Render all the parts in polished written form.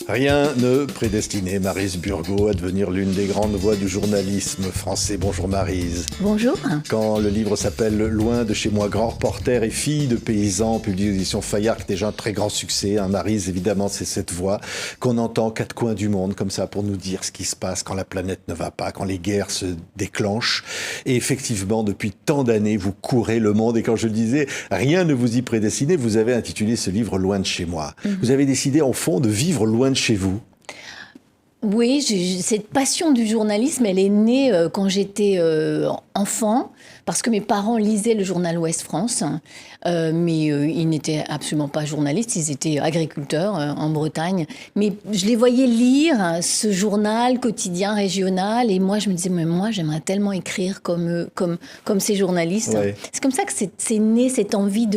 Rien ne prédestinait Maryse Burgot à devenir l'une des grandes voix du journalisme français. Bonjour Maryse. Bonjour. Quand le livre s'appelle « Loin de chez moi, grand reporter et fille de paysan », publié aux éditions Fayard, déjà un très grand succès. Maryse, évidemment, c'est cette voix qu'on entend aux quatre coins du monde, comme ça, pour nous dire ce qui se passe quand la planète ne va pas, quand les guerres se déclenchent. Et effectivement, depuis tant d'années, vous courez le monde. Et quand je le disais, rien ne vous y prédestinait, vous avez intitulé ce livre « Loin de chez moi ». Vous avez décidé, au fond, de vivre loin de chez vous. Oui, cette passion du journalisme, elle est née quand j'étais enfant, parce que mes parents lisaient le journal Ouest France, mais ils n'étaient absolument pas journalistes, ils étaient agriculteurs en Bretagne. Mais je les voyais lire ce journal quotidien régional, et moi je me disais, mais moi j'aimerais tellement écrire comme ces journalistes. Ouais. C'est comme ça que c'est né cette envie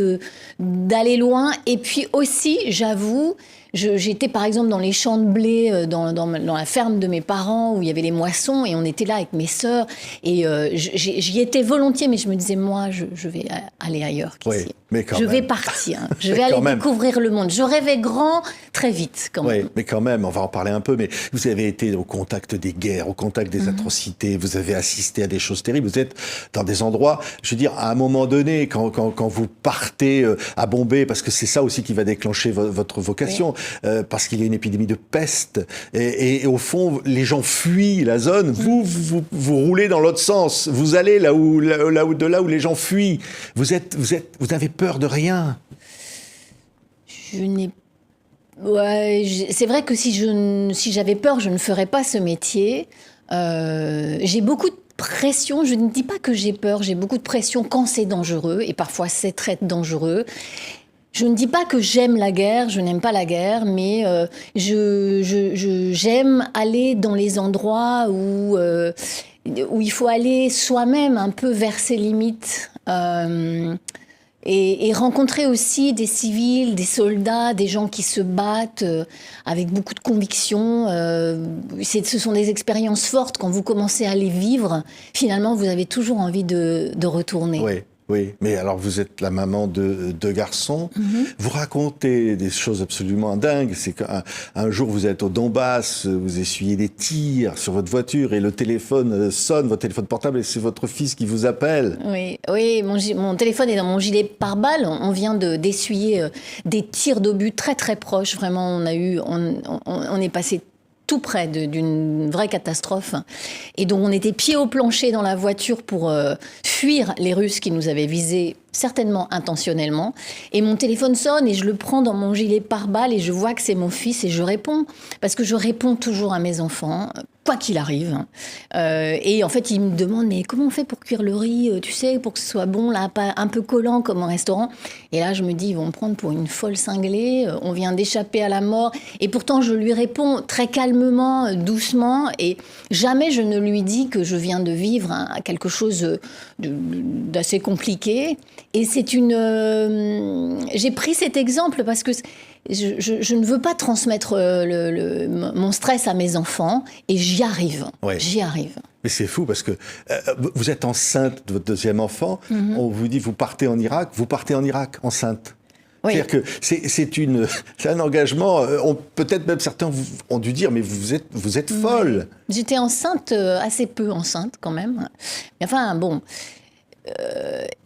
d'aller loin, et puis aussi, j'avoue, j'étais par exemple dans les champs de blé, dans la ferme de mes parents où il y avait les moissons, et on était là avec mes sœurs, et j'y étais volontiers, mais je me disais, moi je vais aller ailleurs qu'ici. Oui, mais quand même. Vais partir, je vais aller découvrir le monde. Je rêvais grand très vite quand même. Oui, mais quand même, on va en parler un peu, mais vous avez été au contact des guerres, au contact des atrocités, vous avez assisté à des choses terribles, vous êtes dans des endroits, je veux dire, à un moment donné, quand vous partez à Bombay, parce que c'est ça aussi qui va déclencher votre vocation, oui. Parce qu'il y a une épidémie de peste, et au fond, les gens fuient la zone, vous roulez dans l'autre sens, vous allez là où les gens fuient, vous n'avez peur de rien. C'est vrai que si j'avais peur, je ne ferais pas ce métier. J'ai beaucoup de pression. Je ne dis pas que j'ai peur. J'ai beaucoup de pression quand c'est dangereux, et parfois c'est très dangereux. Je ne dis pas que j'aime la guerre, je n'aime pas la guerre, mais j'aime aller dans les endroits où il faut aller soi-même un peu vers ses limites. Et rencontrer aussi des civils, des soldats, des gens qui se battent avec beaucoup de conviction. Ce sont des expériences fortes. Quand vous commencez à les vivre, finalement, vous avez toujours envie de retourner. Oui. Oui, mais alors vous êtes la maman de deux garçons. Vous racontez des choses absolument dingues. C'est qu'un jour vous êtes au Donbass, vous essuyez des tirs sur votre voiture et le téléphone sonne, votre téléphone portable, et c'est votre fils qui vous appelle. Oui, mon téléphone est dans mon gilet pare-balles. On vient d'essuyer des tirs d'obus très très proches. Vraiment, on est passé tout près d'une vraie catastrophe. Et donc, on était pieds au plancher dans la voiture pour fuir les Russes qui nous avaient visés, certainement intentionnellement. Et mon téléphone sonne et je le prends dans mon gilet pare-balles et je vois que c'est mon fils et je réponds. Parce que je réponds toujours à mes enfants, quoi qu'il arrive. Et en fait, ils me demandent, mais comment on fait pour cuire le riz, tu sais, pour que ce soit bon, là, pas un peu collant comme un restaurant. Et là, je me dis, ils vont me prendre pour une folle cinglée. On vient d'échapper à la mort. Et pourtant, je lui réponds très calmement, doucement. Et jamais je ne lui dis que je viens de vivre quelque chose d'assez compliqué. Et j'ai pris cet exemple parce que je ne veux pas transmettre mon stress à mes enfants, et j'y arrive. Ouais. J'y arrive. Mais c'est fou parce que vous êtes enceinte de votre deuxième enfant. On vous dit vous partez en Irak enceinte. Oui. C'est-à-dire que c'est un engagement. Peut-être même certains ont dû dire, mais vous êtes folle. J'étais enceinte, assez peu enceinte quand même. Mais enfin bon.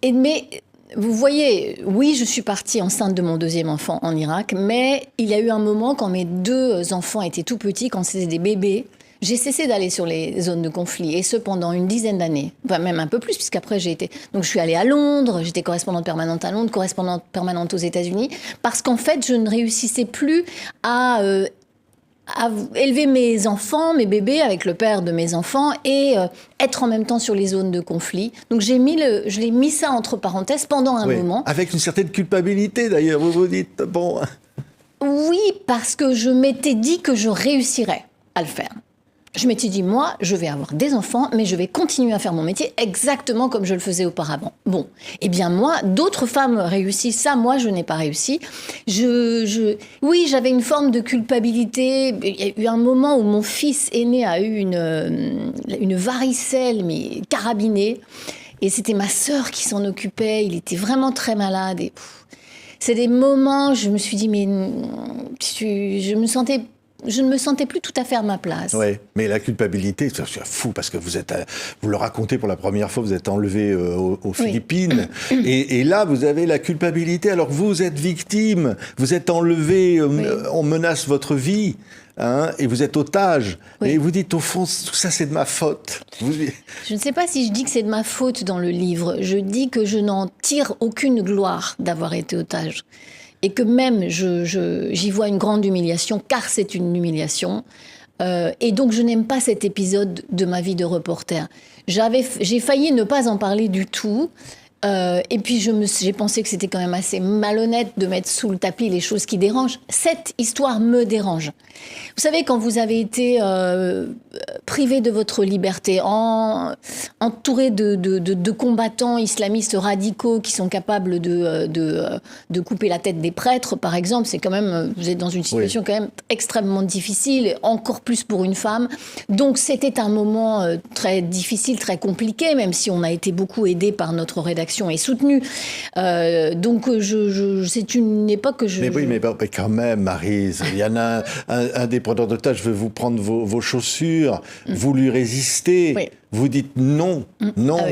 Mais vous voyez, oui, je suis partie enceinte de mon deuxième enfant en Irak, mais il y a eu un moment quand mes deux enfants étaient tout petits, quand c'était des bébés, j'ai cessé d'aller sur les zones de conflit, et ce pendant une dizaine d'années, enfin même un peu plus, puisqu'après donc je suis allée à Londres, j'étais correspondante permanente à Londres, correspondante permanente aux États-Unis, parce qu'en fait, je ne réussissais plus à élever mes enfants, mes bébés, avec le père de mes enfants, et être en même temps sur les zones de conflit. Donc je l'ai mis ça entre parenthèses pendant un moment. Avec une certaine culpabilité d'ailleurs, vous vous dites, bon... Oui, parce que je m'étais dit que je réussirais à le faire. Je m'étais dit, moi, je vais avoir des enfants, mais je vais continuer à faire mon métier exactement comme je le faisais auparavant. Bon, eh bien moi, d'autres femmes réussissent ça, moi, je n'ai pas réussi. Oui, j'avais une forme de culpabilité. Il y a eu un moment où mon fils aîné a eu une varicelle, mais carabinée. Et c'était ma sœur qui s'en occupait. Il était vraiment très malade. Et c'est des moments, je me suis dit, mais je me sentais je ne me sentais plus tout à fait à ma place. Oui, mais la culpabilité, c'est fou parce que vous le racontez pour la première fois, vous êtes enlevé aux Philippines et là vous avez la culpabilité alors que vous êtes victime, vous êtes enlevé, on menace votre vie. Hein, et vous êtes otage, et vous dites au fond, tout ça c'est de ma faute. Je ne sais pas si je dis que c'est de ma faute dans le livre, je dis que je n'en tire aucune gloire d'avoir été otage. Et que même j'y vois une grande humiliation, car c'est une humiliation. Et donc je n'aime pas cet épisode de ma vie de reporter. J'ai failli ne pas en parler du tout. Et puis j'ai pensé que c'était quand même assez malhonnête de mettre sous le tapis les choses qui dérangent. Cette histoire me dérange. Vous savez, quand vous avez été privé de votre liberté, entouré de combattants islamistes radicaux qui sont capables de couper la tête des prêtres, par exemple, c'est quand même, vous êtes dans une situation quand même extrêmement difficile, encore plus pour une femme. Donc c'était un moment très difficile, très compliqué, même si on a été beaucoup aidé par notre rédaction et soutenu. Donc c'est une époque que je... Mais quand même, Maryse, il y en a un des preneurs d'otages, je vais vous prendre vos chaussures, vous lui résistez, vous dites non,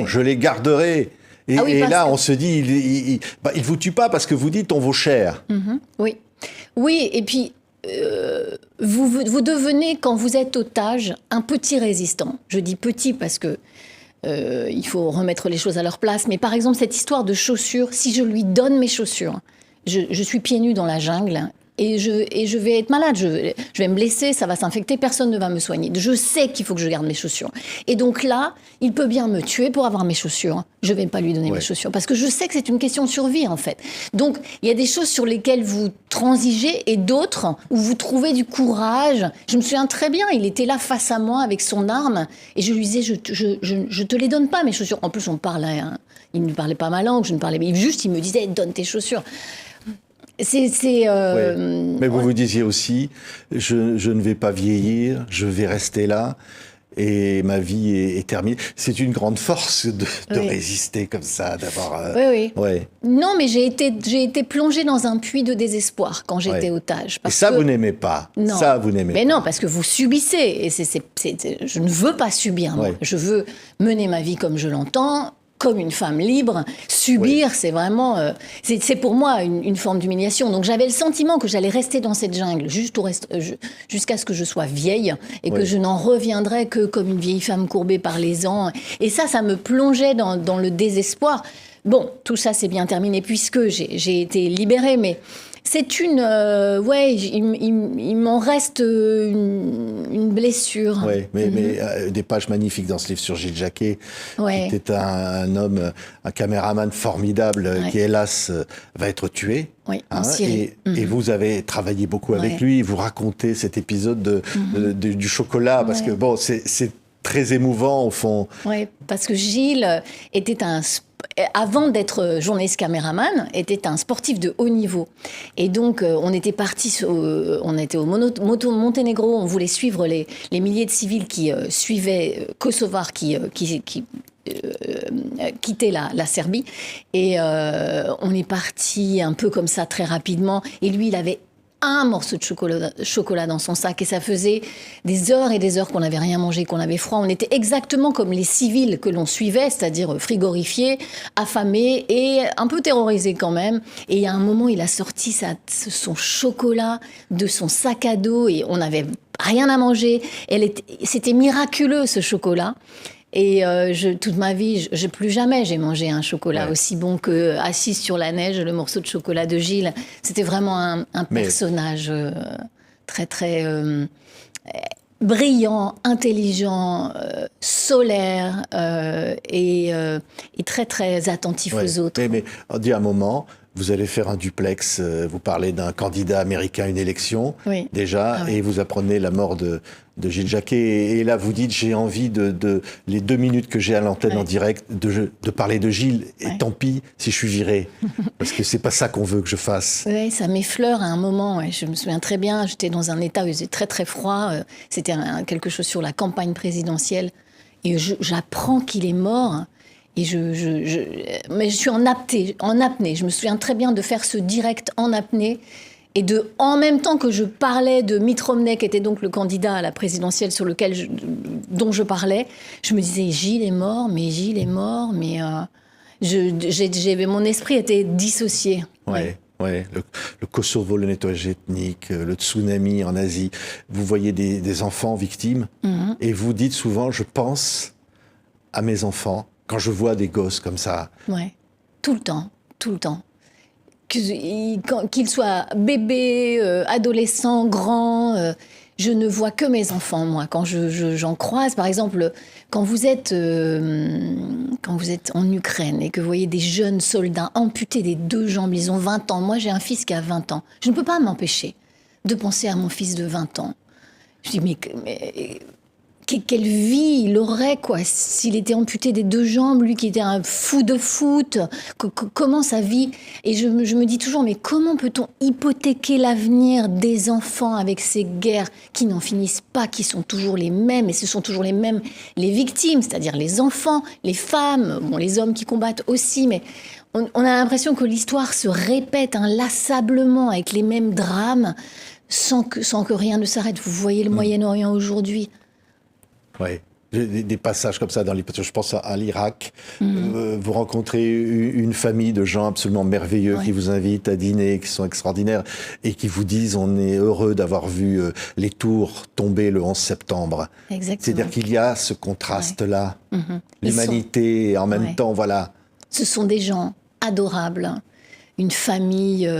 je les garderai. Et là, on se dit, il vous tue pas parce que vous dites on vaut cher. Oui, et puis... vous devenez, quand vous êtes otage, un petit résistant. Je dis petit parce que il faut remettre les choses à leur place. Mais par exemple, cette histoire de chaussures, si je lui donne mes chaussures, je suis pieds nus dans la jungle et je vais être malade, je vais me blesser, ça va s'infecter, personne ne va me soigner. Je sais qu'il faut que je garde mes chaussures. Et donc là, il peut bien me tuer pour avoir mes chaussures. Je ne vais pas lui donner mes chaussures parce que je sais que c'est une question de survie, en fait. Donc, il y a des choses sur lesquelles vous transigez et d'autres où vous trouvez du courage. Je me souviens très bien, il était là face à moi avec son arme et je lui disais, je te les donne pas, mes chaussures. En plus, on parlait, hein. Il ne parlait pas ma langue, je ne parlais pas. Il me disait, donne tes chaussures. Mais vous vous disiez aussi, je ne vais pas vieillir, je vais rester là. Et ma vie est terminée. C'est une grande force de résister comme ça, d'avoir... Non, mais j'ai été plongée dans un puits de désespoir quand j'étais otage. Et ça, vous n'aimez pas. Non. Ça, vous n'aimez pas. Mais non, parce que vous subissez. Et je ne veux pas subir, moi. Je veux mener ma vie comme je l'entends, comme une femme libre. Subir, c'est vraiment... c'est pour moi une forme d'humiliation. Donc j'avais le sentiment que j'allais rester dans cette jungle jusqu'à ce que je sois vieille et que je n'en reviendrais que comme une vieille femme courbée par les ans. Et ça me plongeait dans le désespoir. Bon, tout ça c'est bien terminé puisque j'ai été libérée, mais... C'est une... il m'en reste une blessure. Oui, mais des pages magnifiques dans ce livre sur Gilles Jacquet, qui était un homme, un caméraman formidable, qui hélas va être tué. Oui, en Syrie. Et vous avez travaillé beaucoup avec lui, vous racontez cet épisode du chocolat, parce que bon, c'est très émouvant au fond. Oui, parce que Gilles était avant d'être journaliste caméraman, était un sportif de haut niveau. Et donc, on était partis, on était au Monténégro, on voulait suivre les milliers de civils qui suivaient Kosovars qui quittaient la Serbie. Et on est partis un peu comme ça, très rapidement. Et lui, il avait un morceau de chocolat dans son sac et ça faisait des heures et des heures qu'on n'avait rien mangé, qu'on avait froid. On était exactement comme les civils que l'on suivait, c'est-à-dire frigorifiés, affamés et un peu terrorisés quand même. Et il y a un moment, il a sorti son chocolat de son sac à dos et on n'avait rien à manger. C'était miraculeux ce chocolat. Et toute ma vie, plus jamais j'ai mangé un chocolat aussi bon que Assise sur la neige, le morceau de chocolat de Gilles. C'était vraiment un personnage très, très brillant, intelligent, solaire et très, très attentif aux autres. Mais on dit à un moment... Vous allez faire un duplex, vous parlez d'un candidat américain à une élection, déjà, et vous apprenez la mort de Gilles Jacquet. Et là, vous dites, j'ai envie les 2 minutes que j'ai à l'antenne en direct, de parler de Gilles. Et tant pis si je suis virée, parce que c'est pas ça qu'on veut que je fasse. Oui, ça m'effleure à un moment. Je me souviens très bien, j'étais dans un état où il faisait très très froid. C'était quelque chose sur la campagne présidentielle. Et j'apprends qu'il est mort. Et mais je suis en apnée. Je me souviens très bien de faire ce direct en apnée. Et en même temps que je parlais de Mitt Romney, qui était donc le candidat à la présidentielle dont je parlais, je me disais, Gilles est mort, mais mon esprit était dissocié. Ouais. Ouais, le Kosovo, le nettoyage ethnique, le tsunami en Asie. Vous voyez des enfants victimes et vous dites souvent, je pense à mes enfants quand je vois des gosses comme ça. Ouais, tout le temps. Qu'ils soient bébés, adolescents, grands, je ne vois que mes enfants, moi. Quand j'en croise, par exemple, quand vous êtes en Ukraine et que vous voyez des jeunes soldats amputés des 2 jambes, ils ont 20 ans. Moi, j'ai un fils qui a 20 ans. Je ne peux pas m'empêcher de penser à mon fils de 20 ans. Je dis, mais quelle vie il aurait, quoi, s'il était amputé des 2 jambes, lui qui était un fou de foot, comment sa vie... Et je me dis toujours, mais comment peut-on hypothéquer l'avenir des enfants avec ces guerres qui n'en finissent pas, qui sont toujours les mêmes, et ce sont toujours les mêmes, les victimes, c'est-à-dire les enfants, les femmes, bon, les hommes qui combattent aussi, mais on a l'impression que l'histoire se répète inlassablement avec les mêmes drames, sans que rien ne s'arrête. Vous voyez le Moyen-Orient aujourd'hui. Oui, des passages comme ça dans les... Je pense à l'Irak. Vous rencontrez une famille de gens absolument merveilleux qui vous invitent à dîner, qui sont extraordinaires et qui vous disent on est heureux d'avoir vu les tours tomber le 11 septembre. Exactement. C'est-à-dire qu'il y a ce contraste-là. L'humanité et en même temps, voilà. Ce sont des gens adorables. Une famille,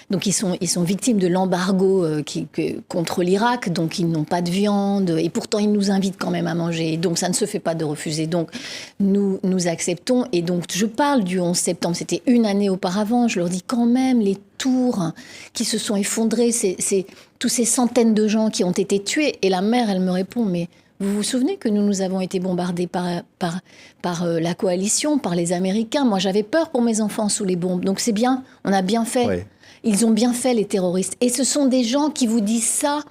donc ils sont victimes de l'embargo contre l'Irak, donc ils n'ont pas de viande, et pourtant ils nous invitent quand même à manger, et donc ça ne se fait pas de refuser, donc nous acceptons, et donc je parle du 11 septembre, c'était une année auparavant, je leur dis quand même les tours qui se sont effondrés, tous ces centaines de gens qui ont été tués, et la mère elle me répond, mais vous vous souvenez que nous avons été bombardés par la coalition, par les Américains. Moi, j'avais peur pour mes enfants sous les bombes. Donc c'est bien, on a bien fait. Ouais. Ils ont bien fait, les terroristes. Et ce sont des gens qui vous disent ça,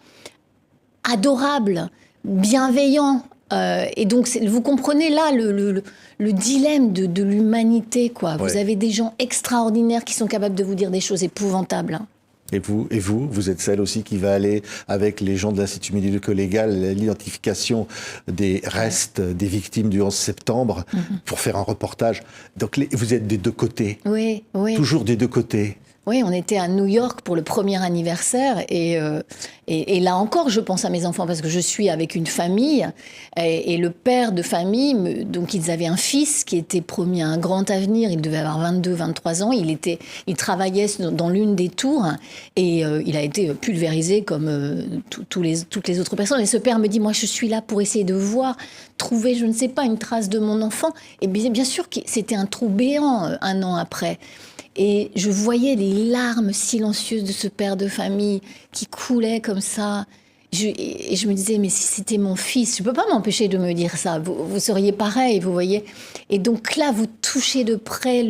adorables, bienveillants. Et donc, vous comprenez là le dilemme de l'humanité, quoi. Ouais. Vous avez des gens extraordinaires qui sont capables de vous dire des choses épouvantables. Hein. Et vous êtes celle aussi qui va aller avec les gens de l'Institut médico-légal l'identification des restes des victimes du 11 septembre pour faire un reportage. Donc vous êtes des 2 côtés. Oui. Toujours des 2 côtés. Oui, on était à New York pour le premier anniversaire et là encore, je pense à mes enfants parce que je suis avec une famille et le père de famille, donc ils avaient un fils qui était promis à un grand avenir, il devait avoir 22, 23 ans, il travaillait dans l'une des tours et il a été pulvérisé comme toutes les autres personnes. Et ce père me dit, moi je suis là pour essayer de trouver, je ne sais pas, une trace de mon enfant. Et bien sûr que c'était un trou béant 1 an après. Et je voyais les larmes silencieuses de ce père de famille qui coulaient comme ça. Et je me disais, mais si c'était mon fils, je ne peux pas m'empêcher de me dire ça. Vous seriez pareil, vous voyez. Et donc là, vous touchez de près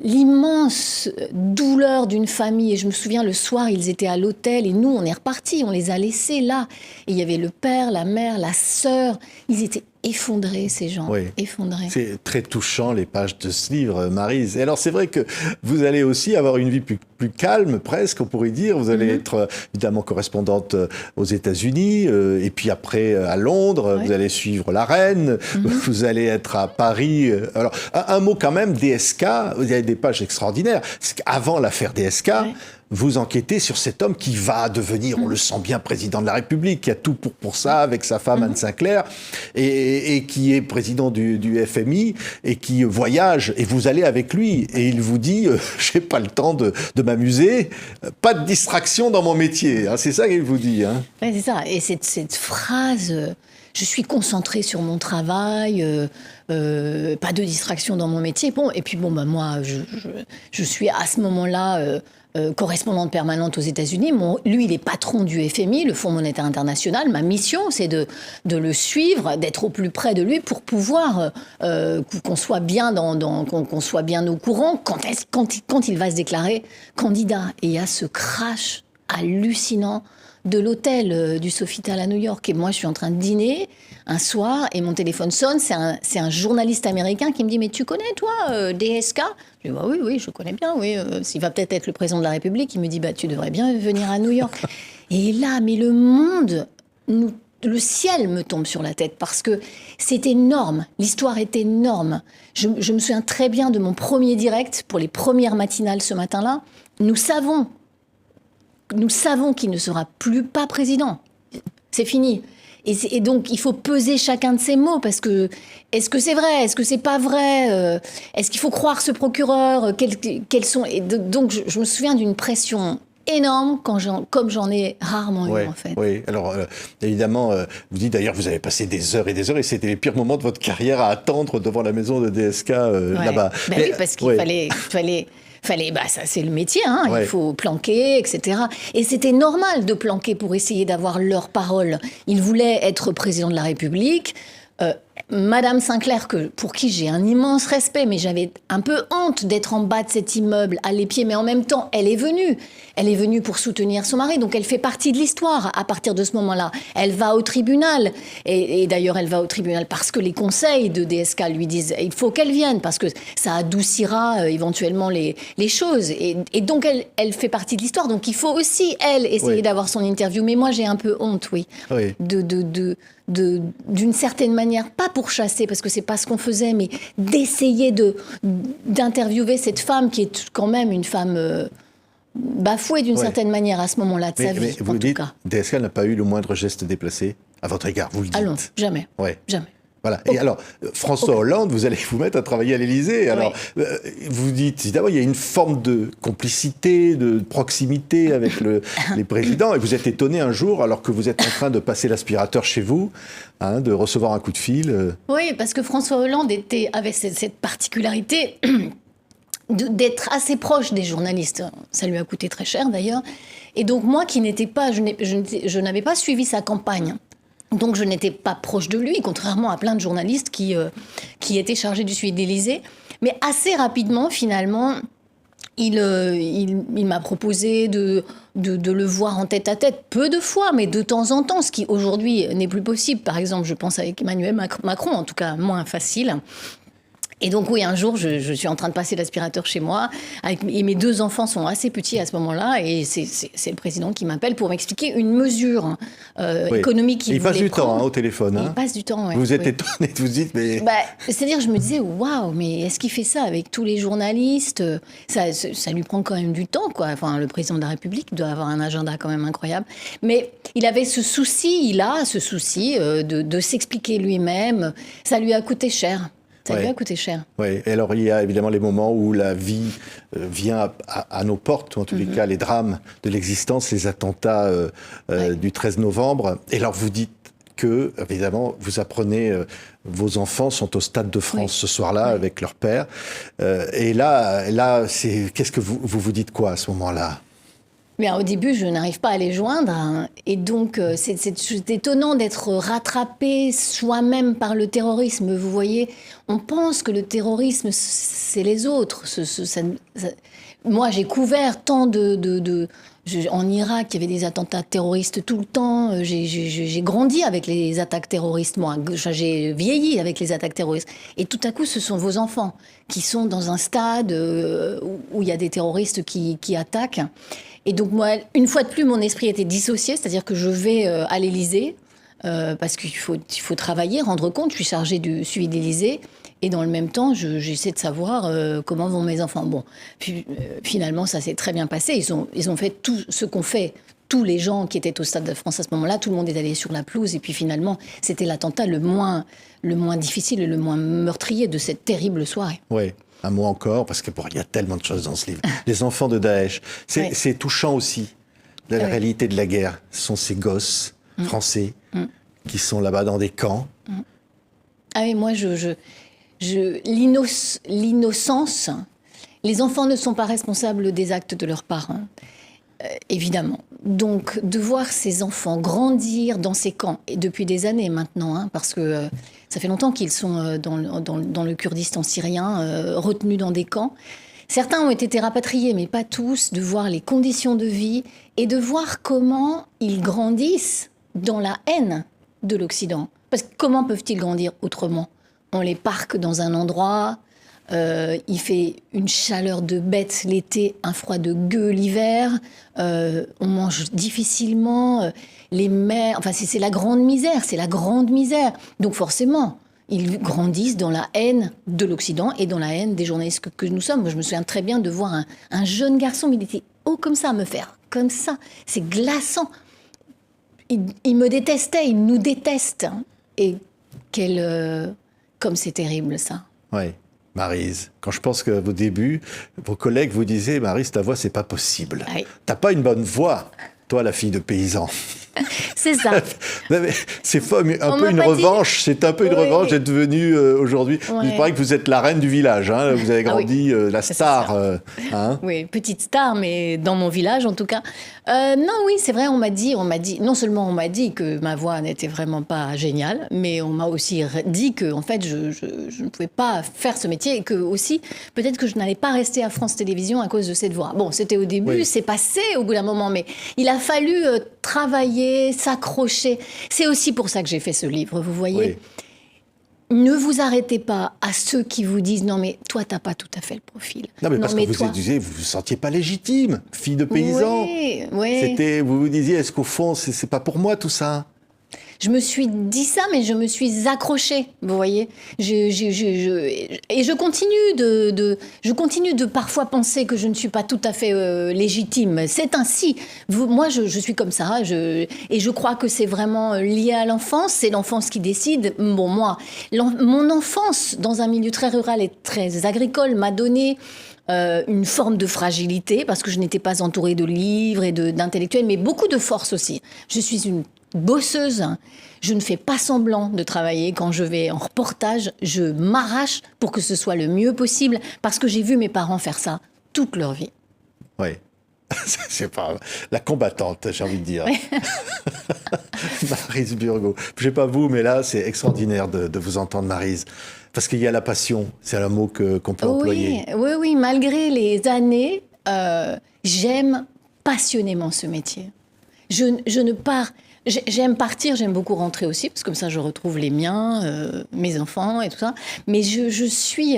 l'immense douleur d'une famille. Et je me souviens, le soir, ils étaient à l'hôtel et nous, on est repartis, on les a laissés là. Et il y avait le père, la mère, la sœur. Ils étaient effondrés, ces gens, effondrés. C'est très touchant, les pages de ce livre, Maryse. Et alors, c'est vrai que vous allez aussi avoir une vie plus calme, presque, on pourrait dire. Vous allez être, évidemment, correspondante aux États-Unis, et puis après, à Londres, vous allez suivre la reine, vous allez être à Paris. Alors, un mot quand même, DSK, il y a des pages extraordinaires. C'est qu'avant l'affaire DSK, vous enquêtez sur cet homme qui va devenir, on le sent bien, président de la République, qui a tout pour ça, avec sa femme Anne Sinclair, et qui est président du FMI, et qui voyage, et vous allez avec lui, et il vous dit j'ai pas le temps de m'amuser, pas de distraction dans mon métier. Hein, c'est ça qu'il vous dit. Hein. Oui, c'est ça. Et cette phrase, je suis concentrée sur mon travail, pas de distraction dans mon métier. Bon, et puis moi, je suis à ce moment-là correspondante permanente aux États-Unis. Lui, il est patron du FMI, le Fonds monétaire international. Ma mission, c'est de le suivre, d'être au plus près de lui pour pouvoir qu'on soit bien qu'on soit bien au courant quand il va se déclarer candidat. Et il y a ce crash hallucinant de l'hôtel du Sofitel à New York. Et moi, je suis en train de dîner un soir et mon téléphone sonne. C'est un journaliste américain qui me dit « Mais tu connais, toi, DSK ?» Je dis bah, « Oui, je connais bien. Oui. S'il va peut-être être le président de la République. » Il me dit bah, « Tu devrais bien venir à New York. » Et là, mais le monde, le ciel me tombe sur la tête parce que c'est énorme. L'histoire est énorme. Je me souviens très bien de mon premier direct pour les premières matinales ce matin-là. Nous savons qu'il ne sera plus pas président. C'est fini. Et donc, il faut peser chacun de ces mots parce que est-ce que c'est vrai? Est-ce que c'est pas vrai? Est-ce qu'il faut croire ce procureur? Quels sont... Et donc, je me souviens d'une pression énorme comme j'en ai rarement eu, en fait. Oui, alors évidemment, vous dites d'ailleurs, vous avez passé des heures et c'était les pires moments de votre carrière à attendre devant la maison de DSK là-bas. Ben oui, parce qu'il fallait, ça c'est le métier, hein, il faut planquer, etc. Et c'était normal de planquer pour essayer d'avoir leur parole. Ils voulaient être président de la République. Madame Sinclair, pour qui j'ai un immense respect, mais j'avais un peu honte d'être en bas de cet immeuble, à l'épied, mais en même temps, elle est venue pour soutenir son mari, donc elle fait partie de l'histoire à partir de ce moment-là. Elle va au tribunal, et d'ailleurs elle va au tribunal parce que les conseils de DSK lui disent il faut qu'elle vienne, parce que ça adoucira éventuellement les choses, et donc elle fait partie de l'histoire, donc il faut aussi, elle, essayer d'avoir son interview, mais moi j'ai un peu honte, d'une certaine manière, pas pour chasser, parce que c'est pas ce qu'on faisait, mais d'essayer d'interviewer cette femme qui est quand même une femme bafouée d'une certaine manière à ce moment-là de sa vie. Mais vous dites, DSK n'a pas eu le moindre geste déplacé à votre égard, vous le dites. Ah non, jamais. Jamais. Voilà. Et alors, François Hollande, vous allez vous mettre à travailler à l'Élysée. Alors, vous dites, évidemment, il y a une forme de complicité, de proximité avec les présidents. Et vous êtes étonné un jour, alors que vous êtes en train de passer l'aspirateur chez vous, de recevoir un coup de fil. Oui, parce que François Hollande avait cette particularité d'être assez proche des journalistes. Ça lui a coûté très cher, d'ailleurs. Et donc, moi qui n'étais pas... Je n'avais pas suivi sa campagne. Donc je n'étais pas proche de lui, contrairement à plein de journalistes qui étaient chargés du suivi de l'Élysée. Mais assez rapidement, finalement, il m'a proposé de le voir en tête-à-tête, peu de fois, mais de temps en temps, ce qui aujourd'hui n'est plus possible. Par exemple, je pense avec Emmanuel Macron, en tout cas moins facile. Et donc oui, un jour, je suis en train de passer l'aspirateur chez moi, et mes deux enfants sont assez petits à ce moment-là, et c'est le président qui m'appelle pour m'expliquer une mesure économique qu'il voulait prendre. Il passe du temps au téléphone. Il passe du temps, oui. Vous êtes étonné, vous dites, mais... C'est-à-dire, je me disais, waouh, mais est-ce qu'il fait ça avec tous les journalistes? Ça lui prend quand même du temps, quoi. Enfin, le président de la République doit avoir un agenda quand même incroyable. Mais il avait ce souci, de s'expliquer lui-même. Ça lui a coûté cher. Ça lui a coûté cher. Oui, et alors il y a évidemment les moments où la vie vient à nos portes, ou en tous les cas les drames de l'existence, les attentats du 13 novembre. Et alors vous dites que, évidemment, vous apprenez, vos enfants sont au Stade de France ce soir-là avec leur père. Et là qu'est-ce que vous dites quoi à ce moment-là ? Mais au début, je n'arrive pas à les joindre. Et donc, c'est étonnant d'être rattrapé soi-même par le terrorisme. Vous voyez, on pense que le terrorisme, c'est les autres. Moi, j'ai couvert tant en Irak, il y avait des attentats terroristes tout le temps. J'ai grandi avec les attaques terroristes, moi. J'ai vieilli avec les attaques terroristes. Et tout à coup, ce sont vos enfants qui sont dans un stade où il y a des terroristes qui attaquent. Et donc moi, une fois de plus, mon esprit était dissocié, c'est-à-dire que je vais à l'Élysée, parce qu'il faut travailler, rendre compte, je suis chargée du suivi de l'Élysée, et dans le même temps, j'essaie de savoir comment vont mes enfants. Bon, puis finalement, ça s'est très bien passé, ils ont fait tout ce qu'ont fait tous les gens qui étaient au Stade de France à ce moment-là, tout le monde est allé sur la pelouse, et puis finalement, c'était l'attentat le moins difficile et le moins meurtrier de cette terrible soirée. Oui. Un mot encore, parce que il y a tellement de choses dans ce livre. Les enfants de Daesh, c'est touchant aussi. La réalité de la guerre, ce sont ces gosses français qui sont là-bas dans des camps. Ah oui, moi, l'innocence, les enfants ne sont pas responsables des actes de leurs parents, évidemment. Donc, de voir ces enfants grandir dans ces camps, et depuis des années maintenant, parce que ça fait longtemps qu'ils sont dans le Kurdistan syrien, retenus dans des camps, certains ont été rapatriés, mais pas tous, de voir les conditions de vie et de voir comment ils grandissent dans la haine de l'Occident. Parce que comment peuvent-ils grandir autrement? On les parque dans un endroit, il fait une chaleur de bête l'été, un froid de gueux l'hiver, on mange difficilement, les mères, enfin c'est la grande misère, c'est la grande misère. Donc forcément, ils grandissent dans la haine de l'Occident et dans la haine des journalistes que nous sommes. Moi, je me souviens très bien de voir un jeune garçon, mais il était haut comme ça, à me faire comme ça. C'est glaçant. Il me détestait, il nous déteste. Et comme c'est terrible, ça. Oui, Maryse, quand je pense que vos débuts, vos collègues vous disaient « Maryse, ta voix, c'est pas possible. Oui. T'as pas une bonne voix, toi, la fille de paysan. » C'est ça. C'est un peu une revanche. C'est un peu une revanche d'être venue aujourd'hui. Il paraît que vous êtes la reine du village. Hein. Vous avez grandi, la star. Hein. Oui, petite star, mais dans mon village en tout cas. Non, oui, c'est vrai. On m'a dit. Non seulement on m'a dit que ma voix n'était vraiment pas géniale, mais on m'a aussi dit que en fait, je ne pouvais pas faire ce métier et que aussi peut-être que je n'allais pas rester à France Télévisions à cause de cette voix. Bon, c'était au début, oui. C'est passé au bout d'un moment, mais il a fallu travailler, s'accrocher. C'est aussi pour ça que j'ai fait ce livre, vous voyez. Oui. Ne vous arrêtez pas à ceux qui vous disent « Non, mais toi, t'as pas tout à fait le profil. » Non, mais parce que vous vous sentiez pas légitime, fille de paysan. Oui, oui. Vous vous disiez « Est-ce qu'au fond, c'est pas pour moi tout ça ?» Je me suis dit ça, mais je me suis accrochée, vous voyez. Et je continue de parfois penser que je ne suis pas tout à fait légitime. C'est ainsi. Moi, je suis comme ça. Et je crois que c'est vraiment lié à l'enfance. C'est l'enfance qui décide. Bon, moi, mon enfance dans un milieu très rural et très agricole m'a donné une forme de fragilité, parce que je n'étais pas entourée de livres et d'intellectuels, mais beaucoup de force aussi. Je suis une bosseuse, je ne fais pas semblant de travailler. Quand je vais en reportage, je m'arrache pour que ce soit le mieux possible, parce que j'ai vu mes parents faire ça toute leur vie. Oui, c'est pas la combattante, j'ai envie de dire. Oui. Maryse Burgot. Je sais pas vous, mais là, c'est extraordinaire de vous entendre, Maryse. Parce qu'il y a la passion, c'est un mot qu'on peut employer. Oui, malgré les années, j'aime passionnément ce métier. Je ne pars... J'aime partir, j'aime beaucoup rentrer aussi, parce que comme ça, je retrouve les miens, mes enfants et tout ça. Mais je suis...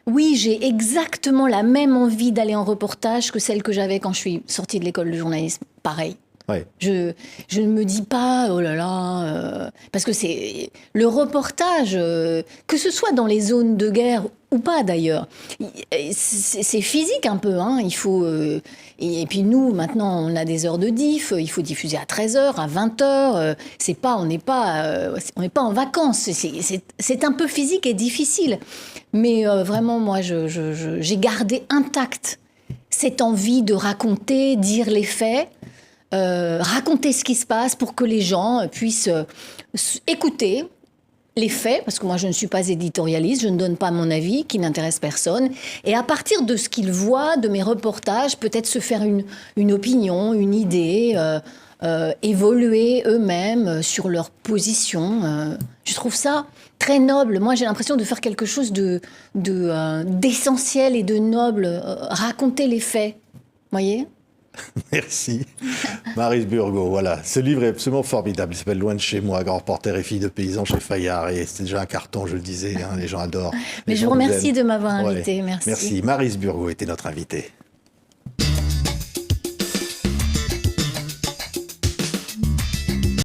oui, j'ai exactement la même envie d'aller en reportage que celle que j'avais quand je suis sortie de l'école de journalisme. Pareil. Ouais. Je ne me dis pas, oh là là... parce que c'est le reportage, que ce soit dans les zones de guerre ou pas d'ailleurs, c'est physique un peu. Hein. Il faut... et puis nous, maintenant, on a des heures de diff, il faut diffuser à 13h, à 20h. On n'est pas en vacances. C'est un peu physique et difficile. Mais vraiment, moi, j'ai gardé intacte cette envie de raconter, dire les faits, raconter ce qui se passe pour que les gens puissent écouter les faits, parce que moi je ne suis pas éditorialiste, je ne donne pas mon avis qui n'intéresse personne, et à partir de ce qu'ils voient, de mes reportages, peut-être se faire une opinion, une idée, évoluer eux-mêmes sur leur position. Je trouve ça très noble. Moi j'ai l'impression de faire quelque chose d'essentiel et de noble, raconter les faits, voyez ? Merci. Maryse Burgot, voilà. Ce livre est absolument formidable. Il s'appelle Loin de chez moi, grand reporter et fille de paysan chez Fayard. Et c'est déjà un carton, je le disais, hein, les gens adorent. Mais je vous remercie de m'avoir invitée. Ouais. Merci. Maryse Burgot était notre invitée.